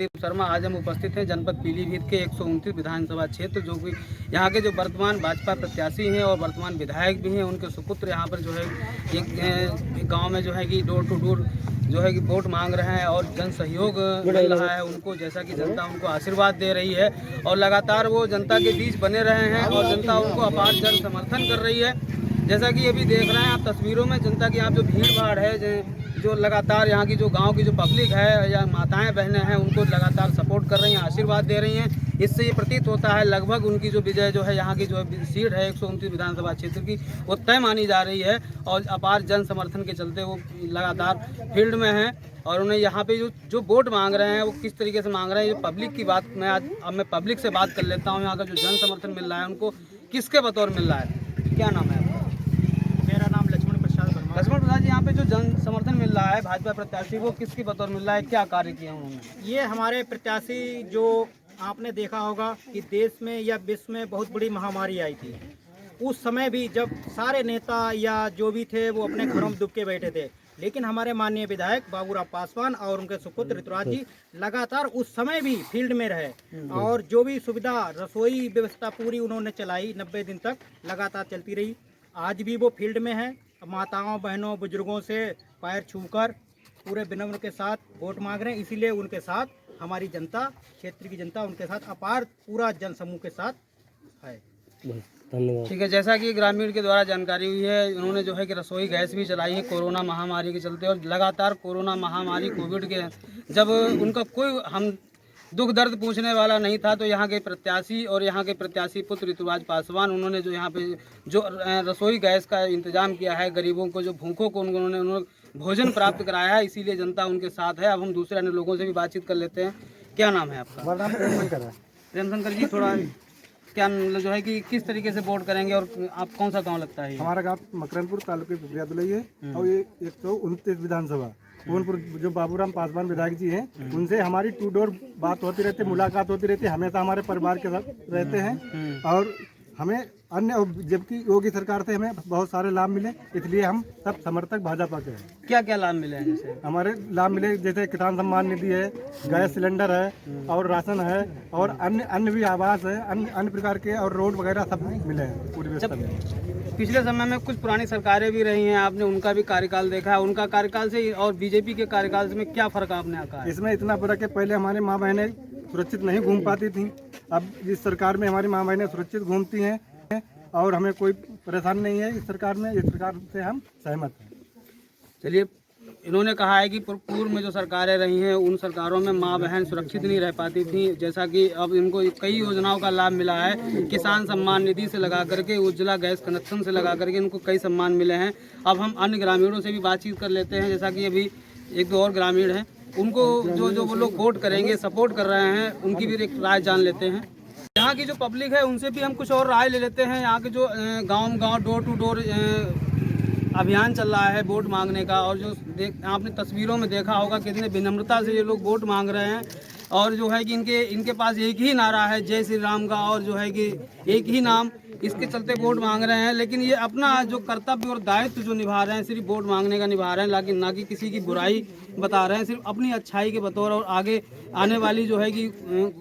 शर्मा आज हम उपस्थित हैं जनपद पीलीभीत के 129 विधानसभा क्षेत्र, जो कि यहाँ के जो वर्तमान भाजपा प्रत्याशी हैं और वर्तमान विधायक भी हैं, उनके सुपुत्र यहाँ पर जो है एक गांव में जो है कि डोर टू डोर जो है कि वोट मांग रहे हैं और जन सहयोग मिल रहा है उनको, जैसा कि जनता उनको आशीर्वाद दे रही है और लगातार वो जनता के बीच बने रहे हैं और जनता उनको अपार जन समर्थन कर रही है। जैसा कि अभी देख रहे हैं आप तस्वीरों में, जनता की यहाँ जो भीड़ भाड़ है, जो लगातार यहाँ की जो गांव की जो पब्लिक है या माताएं बहनें हैं, उनको लगातार सपोर्ट कर रही हैं, आशीर्वाद दे रही हैं। इससे ये प्रतीत होता है लगभग उनकी जो विजय जो है यहाँ की जो सीट है 129 विधानसभा क्षेत्र की, वो तय मानी जा रही है और अपार जन समर्थन के चलते वो लगातार फील्ड में हैं और उन्हें यहाँ पे जो वोट मांग रहे हैं वो किस तरीके से मांग रहे हैं। ये पब्लिक की बात मैं पब्लिक से बात कर लेता हूँ। यहाँ का जो जन समर्थन मिल रहा है उनको किसके बतौर मिल रहा है, क्या नाम है? लक्ष्मण प्रसाद जी, यहाँ पे जो जन समर्थन मिल रहा है भाजपा प्रत्याशी, वो किसकी बतौर मिल रहा है, क्या कार्य किए उन्होंने? ये हमारे प्रत्याशी, जो आपने देखा होगा कि देश में या विश्व में बहुत बड़ी महामारी आई थी, उस समय भी जब सारे नेता या जो भी थे वो अपने घरों में दुब के बैठे थे, लेकिन हमारे माननीय विधायक बाबूराव पासवान और उनके सुपुत्र ऋतुराज जी लगातार उस समय भी फील्ड में रहे और जो भी सुविधा, रसोई व्यवस्था पूरी उन्होंने चलाई, 90 दिन तक लगातार चलती रही। आज भी वो फील्ड में है, माताओं बहनों बुजुर्गों से पैर छूकर पूरे विनम्र के साथ वोट मांग रहे हैं। इसीलिए उनके साथ हमारी जनता, क्षेत्र की जनता उनके साथ अपार पूरा जन समूह के साथ है। धन्यवाद। ठीक है, जैसा कि ग्रामीण के द्वारा जानकारी हुई है, उन्होंने जो है कि रसोई गैस भी चलाई है कोरोना महामारी के चलते, और लगातार कोरोना महामारी कोविड के जब उनका कोई हम दुख दर्द पूछने वाला नहीं था, तो यहाँ के प्रत्याशी और यहाँ के प्रत्याशी पुत्र ऋतुराज पासवान, उन्होंने जो यहाँ पे जो रसोई गैस का इंतजाम किया है, गरीबों को, जो भूखों को उन्होंने भोजन प्राप्त कराया है, इसीलिए जनता उनके साथ है। अब हम दूसरे अन्य लोगों से भी बातचीत कर लेते हैं। क्या नाम है आपका? हमारा नाम प्रेमशंकर है। प्रेमशंकर जी, थोड़ा क्या जो है कि किस तरीके से वोट करेंगे और आप कौन सा गाँव लगता है? हमारा गाँव मकरनपुर तालुके पिपरिया दुलई है और ये 129 विधानसभा पूर्णपुर जो बाबूराम पासवान विधायक जी हैं, उनसे हमारी टू डोर बात होती रहती है, मुलाकात होती रहती है, हमेशा हमारे परिवार के साथ रहते हैं और हमें अन्य, जबकि योगी सरकार से हमें बहुत सारे लाभ मिले, इसलिए हम सब समर्थक भाजपा के हैं। क्या क्या लाभ मिले हैं? जैसे हमारे लाभ मिले, जैसे किसान सम्मान निधि है, गैस सिलेंडर है और राशन है और अन्य भी आवास है, अन्य प्रकार के और रोड वगैरह सब मिले हैं पूरी व्यवस्था में। पिछले समय में कुछ पुरानी सरकारें भी रही हैं, आपने उनका भी कार्यकाल देखा है, उनका कार्यकाल से और बीजेपी के कार्यकाल में क्या फर्क आपने आका है? इसमें इतना फर्क है, पहले हमारी माँ बहनें सुरक्षित नहीं घूम पाती थी, अब इस सरकार में हमारी माँ बहनें सुरक्षित घूमती हैं और हमें कोई परेशानी नहीं है इस सरकार में। इस सरकार से हम सहमत हैं। चलिए, इन्होंने कहा है कि पूर्व में जो सरकारें रही हैं उन सरकारों में माँ बहन सुरक्षित नहीं रह पाती थी, जैसा कि अब इनको कई योजनाओं का लाभ मिला है, किसान सम्मान निधि से लगा करके, उज्ज्वला गैस कनेक्शन से लगा करके इनको कई सम्मान मिले हैं। अब हम अन्य ग्रामीणों से भी बातचीत कर लेते हैं, जैसा कि अभी एक दो और ग्रामीण हैं, उनको जो वो लोग वोट करेंगे, सपोर्ट कर रहे हैं, उनकी भी एक राय जान लेते हैं। यहाँ की जो पब्लिक है उनसे भी हम कुछ और राय ले लेते हैं। यहाँ के जो गांव डोर टू डोर अभियान चल रहा है वोट मांगने का, और जो आपने तस्वीरों में देखा होगा कितने विनम्रता से ये लोग वोट मांग रहे हैं, और जो है कि इनके पास एक ही नारा है जय श्री राम का, और जो है कि एक ही नाम, इसके चलते वोट मांग रहे हैं। लेकिन ये अपना जो कर्तव्य और दायित्व जो निभा रहे हैं, सिर्फ वोट मांगने का निभा रहे हैं, लेकिन ना कि किसी की बुराई बता रहे हैं, सिर्फ अपनी अच्छाई के बतौर, और आगे आने वाली जो है कि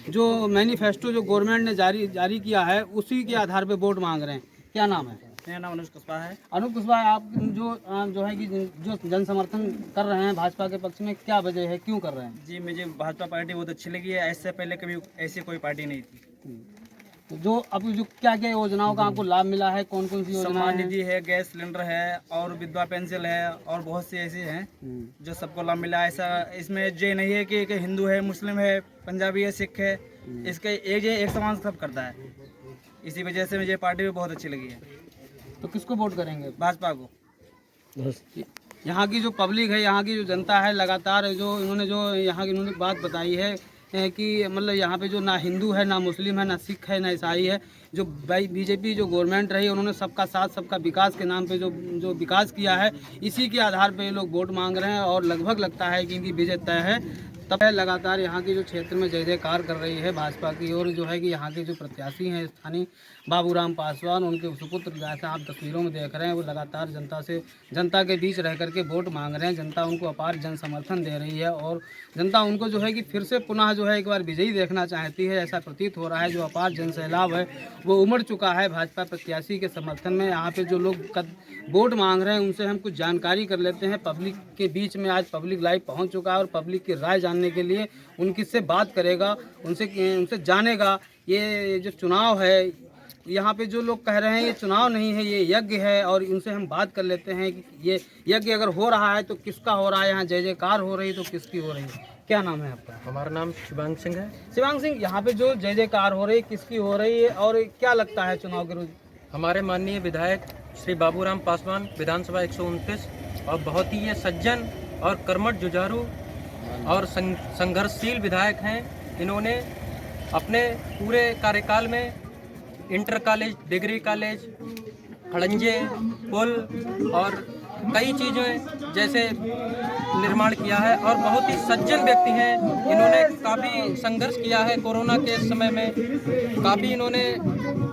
जो मैनिफेस्टो जो गवर्नमेंट ने जारी किया है उसी के आधार पे वोट मांग रहे हैं। क्या नाम है? मेरा नाम अनुज कुशवाहा है। अनुज कुशवाहा, आप जो है कि जो जन समर्थन कर रहे हैं भाजपा के पक्ष में, क्या वजह है, क्यों कर रहे हैं? जी, मुझे भाजपा पार्टी बहुत अच्छी लगी है, इससे पहले कभी ऐसी कोई पार्टी नहीं थी। तो जो अब जो क्या क्या योजनाओं का आपको लाभ मिला है, कौन कौन सी योजना? सम्मान निधि है, गैस सिलेंडर है और विधवा पेंशन है और बहुत सी ऐसी हैं जो सबको लाभ मिला है। ऐसा इसमें ये नहीं है कि हिंदू है, मुस्लिम है, पंजाबी है, सिख है, इसके एक समान सब करता है। इसी वजह से मुझे पार्टी भी बहुत अच्छी लगी है। तो किसको वोट करेंगे? भाजपा को। यहाँ की जो पब्लिक है, यहाँ की जो जनता है, लगातार जो इन्होंने बात बताई है कि मतलब यहाँ पे जो ना हिंदू है, ना मुस्लिम है, ना सिख है, ना ईसाई है, जो बीजेपी जो गवर्नमेंट रही उन्होंने सबका साथ सबका विकास के नाम पे जो विकास किया है, इसी के आधार पे ये लोग वोट मांग रहे हैं और लगभग लगता है कि इनकी विजय तय है। तब लगातार यहाँ की जो क्षेत्र में जय जयकार कर रही है भाजपा की, और जो है कि यहाँ के जो प्रत्याशी हैं स्थानीय बाबूराम पासवान, उनके सुपुत्र जैसा आप तस्वीरों में देख रहे हैं, वो लगातार जनता के बीच रह करके वोट मांग रहे हैं। जनता उनको अपार जन समर्थन दे रही है और जनता उनको जो है कि फिर से पुनः जो है एक बार विजयी देखना चाहती है, ऐसा प्रतीत हो रहा है। जो अपार जन सैलाब है वो उमड़ चुका है भाजपा प्रत्याशी के समर्थन में। यहाँ पे जो लोग वोट मांग रहे हैं उनसे हम कुछ जानकारी कर लेते हैं। पब्लिक के बीच में आज पब्लिक लाइव पहुँच चुका है और पब्लिक की राय जानने के लिए उनकी से बात करेगा, उनसे जानेगा ये जो चुनाव है, यहाँ पे जो लोग कह रहे हैं ये चुनाव नहीं है ये यज्ञ है, और उनसे हम बात कर लेते हैं कि ये यज्ञ अगर हो रहा है तो किसका हो रहा है, यहाँ जय जयकार हो रही है तो किसकी हो रही है। क्या नाम है आपका? हमारा नाम शिवांग सिंह है। शिवांग सिंह, यहाँ पे जो जय जयकार हो रही है किसकी हो रही है और क्या लगता है चुनाव के रोज? हमारे माननीय विधायक श्री बाबूराम पासवान विधानसभा 129 और बहुत ही ये सज्जन और कर्मठ जुझारू और संघर्षशील विधायक हैं। इन्होंने अपने पूरे कार्यकाल में इंटर कॉलेज, डिग्री कॉलेज, खड़ंजे, पुल और कई चीज़ें जैसे निर्माण किया है और बहुत ही सज्जन व्यक्ति हैं। इन्होंने काफ़ी संघर्ष किया है कोरोना के समय में, काफ़ी इन्होंने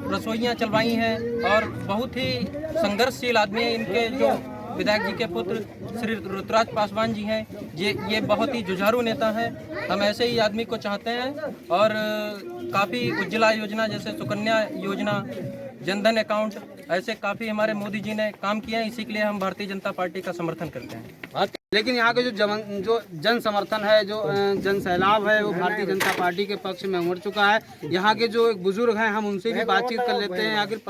रसोइयाँ चलवाई हैं और बहुत ही संघर्षशील आदमी है। इनके जो विधायक जी के पुत्र श्री ऋतुराज पासवान जी हैं, ये बहुत ही जुझारू नेता हैं। हम ऐसे ही आदमी को चाहते हैं और काफ़ी उज्ज्वला योजना जैसे सुकन्या योजना, जनधन अकाउंट, ऐसे काफ़ी हमारे मोदी जी ने काम किए हैं। इसी के लिए हम भारतीय जनता पार्टी का समर्थन करते हैं। लेकिन यहाँ के जो जन समर्थन है, जो जन सैलाब है, वो भारतीय जनता पार्टी के पक्ष में उमड़ चुका है। यहाँ के जो एक बुजुर्ग हैं हम उनसे भी बातचीत कर लेते हैं। आखिर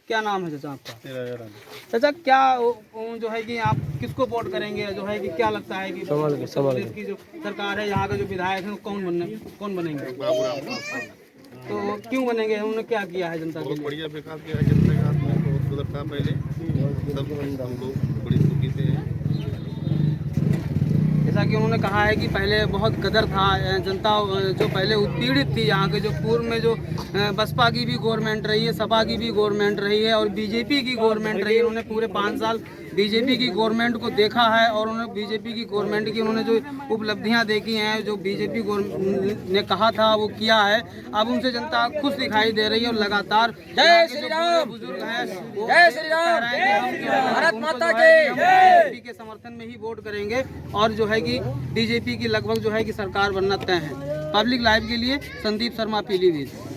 क्या नाम है चाचा आपका? चाचा, क्या जो है कि आप किसको वोट करेंगे? जो है कि क्या लगता है कि देश की जो सरकार है, यहाँ के जो विधायक हैं कौन बनेंगे? तो क्यों बनेंगे? उन्होंने क्या किया है जनता के लिए? बढ़िया विकास किया है जनता का, बहुत गुजर था पहले, सब हम लोग बड़ी सुखी थे। जैसा कि उन्होंने कहा है कि पहले बहुत कदर था, जनता जो पहले उत्पीड़ित थी, यहाँ के जो पूर्व में जो बसपा की भी गवर्नमेंट रही है, सपा की भी गवर्नमेंट रही है और बीजेपी की गवर्नमेंट रही है। उन्होंने पूरे 5 साल बीजेपी की गवर्नमेंट को देखा है और उन्होंने बीजेपी की गवर्नमेंट की उन्होंने जो उपलब्धियां देखी हैं, जो बीजेपी ने कहा था वो किया है। अब उनसे जनता खुश दिखाई दे रही है और लगातार जय श्री राम, बुजुर्ग हैं जय श्री राम, भारत माता के बीजेपी के समर्थन में ही वोट करेंगे और जो है कि बीजेपी की लगभग जो है कि सरकार बनना तय है। पब्लिक लाइव के लिए संदीप शर्मा, पीलीभीत।